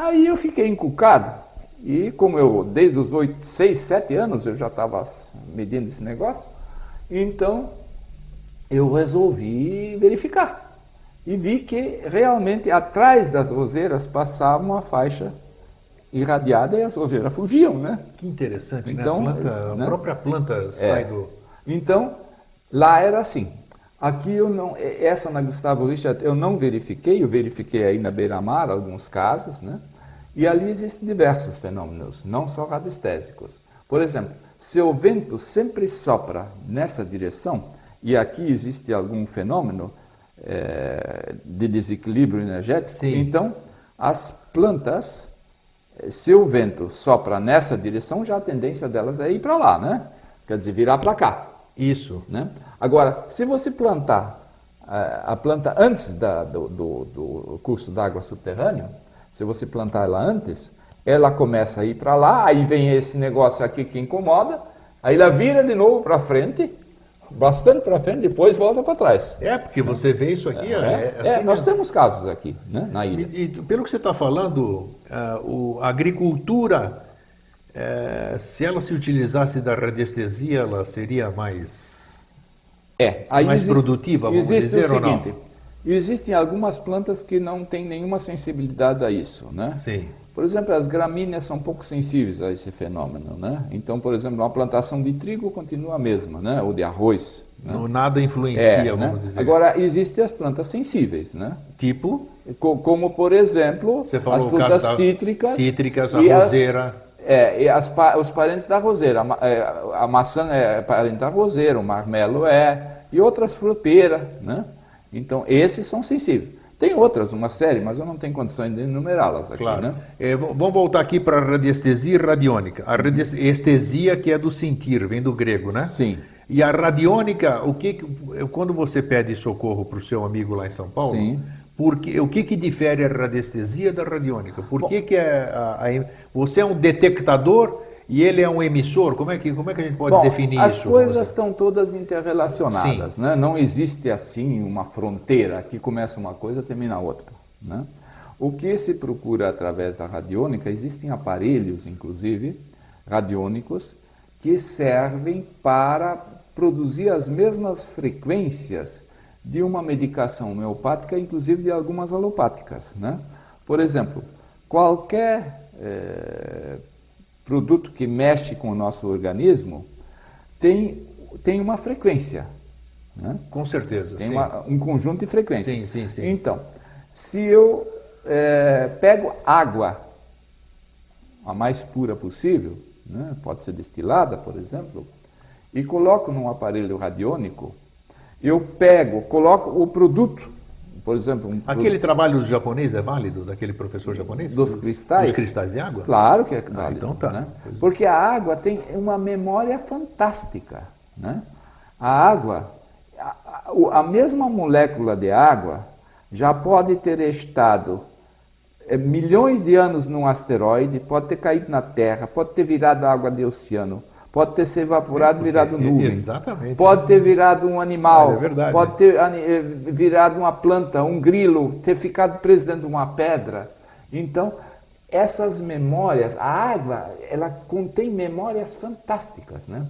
Aí eu fiquei encucado, e como eu, desde os 6, 7 anos, eu já estava medindo esse negócio, então eu resolvi verificar. E vi que realmente atrás das roseiras passava uma faixa irradiada e as roseiras fugiam, né? Que interessante, então, né? A própria planta sai do... Então, lá era assim. Aqui eu não, essa na Gustavo Richard eu não verifiquei, eu verifiquei aí na Beira-Mar alguns casos, né? E ali existem diversos fenômenos, não só radiestésicos. Por exemplo, se o vento sempre sopra nessa direção, e aqui existe algum fenômeno de desequilíbrio energético, Sim. então as plantas, se o vento sopra nessa direção, já a tendência delas é ir para lá, né? Quer dizer, virar para cá. Isso. Né? Agora, se você plantar a planta antes do curso d'água subterrâneo, se você plantar ela antes, ela começa a ir para lá, aí vem esse negócio aqui que incomoda, aí ela vira de novo para frente, bastante para frente, depois volta para trás. Porque você vê isso aqui... Assim nós temos casos aqui, né, na ilha. E pelo que você está falando, a agricultura, se ela se utilizasse da radiestesia, ela seria mais produtiva, vamos dizer, ou não? Existem algumas plantas que não têm nenhuma sensibilidade a isso, né? Sim. Por exemplo, as gramíneas são pouco sensíveis a esse fenômeno, né? Então, por exemplo, uma plantação de trigo continua a mesma, né? Ou de arroz. Né? Nada influencia, né? vamos dizer. Agora, existem as plantas sensíveis, né? Tipo? Como, por exemplo, as frutas cítricas. Cítricas, a roseira. Os parentes da roseira. A maçã é parente da roseira, o marmelo e outras frutas, né? Então, esses são sensíveis. Tem outras, uma série, mas eu não tenho condições de enumerá-las aqui, claro. Né? Vamos voltar aqui para a radiestesia radiônica. A radiestesia que é do sentir, vem do grego, né? Sim. E a radiônica, quando você pede socorro para o seu amigo lá em São Paulo, sim. O que difere a radiestesia da radiônica? Você é um detectador e ele é um emissor? Como é que a gente pode definir as isso? As coisas estão todas interrelacionadas, né? Não existe assim uma fronteira que começa uma coisa e termina a outra, né? O que se procura através da radiônica, existem aparelhos, inclusive, radiônicos, que servem para produzir as mesmas frequências de uma medicação homeopática, inclusive de algumas alopáticas, né? Por exemplo, qualquer produto que mexe com o nosso organismo tem uma frequência, né? Com certeza. Tem um conjunto de frequências. Sim. Então, se eu pego água, a mais pura possível, né? Pode ser destilada, por exemplo, e coloco num aparelho radiônico, eu coloco o produto, por exemplo... Aquele trabalho japonês é válido, daquele professor japonês? Dos cristais? Dos cristais de água? Claro que é válido. Então tá. Né? Porque a água tem uma memória fantástica, né? A água, a mesma molécula de água já pode ter estado milhões de anos num asteroide, pode ter caído na Terra, pode ter virado água de oceano, pode ter se evaporado e virado nuvem. Exatamente. Pode ter virado um animal. É verdade. Pode ter virado uma planta, um grilo, ter ficado preso dentro de uma pedra. Então, essas memórias, a água, ela contém memórias fantásticas, né?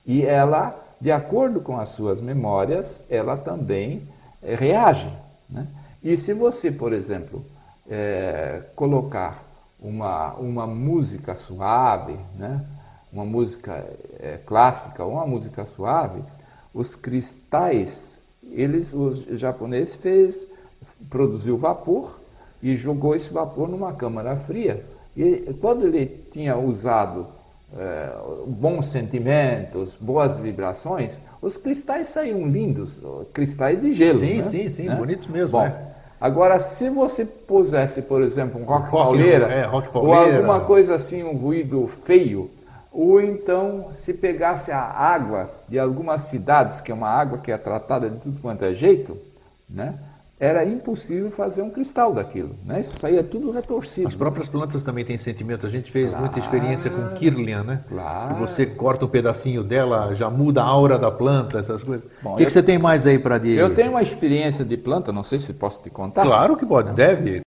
E ela, de acordo com as suas memórias, ela também reage, né? E se você, por exemplo, colocar uma música suave, né? Uma música clássica ou uma música suave, os cristais, os japoneses produziu vapor e jogou esse vapor numa câmara fria. E quando ele tinha usado bons sentimentos, boas vibrações, os cristais saíam lindos, cristais de gelo. Sim, né? Bonitos mesmo. Bom, agora, se você pusesse, por exemplo, um rock pauleira, ou alguma coisa assim, um ruído feio, ou então se pegasse a água de algumas cidades, que é uma água que é tratada de tudo quanto é jeito, né? Era impossível fazer um cristal daquilo, né? Isso saía tudo retorcido. As próprias plantas também têm sentimento. A gente fez muita experiência com Kirlian, né? Claro. Que você corta um pedacinho dela, já muda a aura da planta, essas coisas. O que você tem mais aí para dizer? Eu tenho uma experiência de planta, não sei se posso te contar. Claro que pode, deve.